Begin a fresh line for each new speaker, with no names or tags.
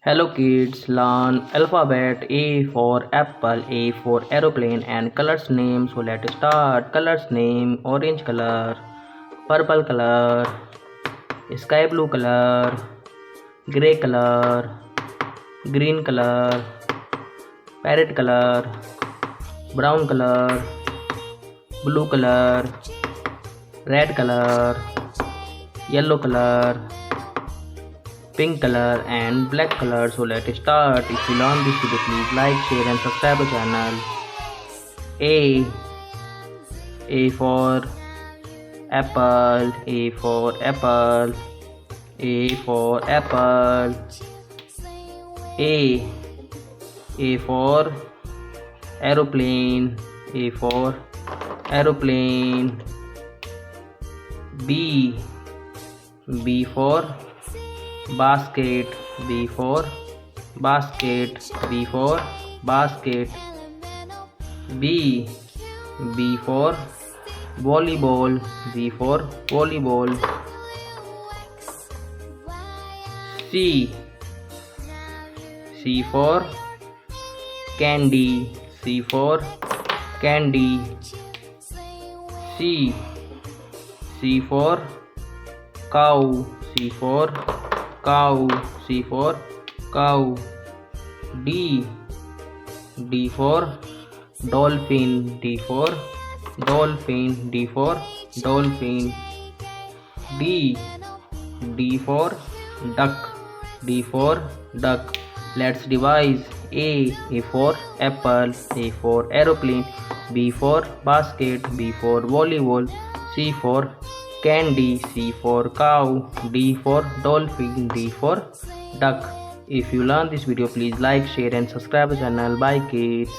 Hello kids, learn alphabet A for apple, A for aeroplane and colors name. So let's start. Colors name: orange color, purple color, sky blue color, grey color, green color, parrot color, brown color, blue color, red color, yellow color, pink color and black color. So let's start. If you learn this video, please like, share and subscribe the channel. A for apple, A for apple, A for apple. A for aeroplane, A for aeroplane. B for basket, B for basket, B for basket. B for volleyball, B for volleyball. C for candy, C for candy. C for cow, C for cow, C for cow. D for dolphin, D for dolphin, D for dolphin. D for duck, D for duck. Let's revise. A for apple, A for aeroplane, B for basket, B for volleyball, C for candy, C for cow, D for dolphin, D for duck. If you learn this video, please like, share and subscribe the channel. Bye kids.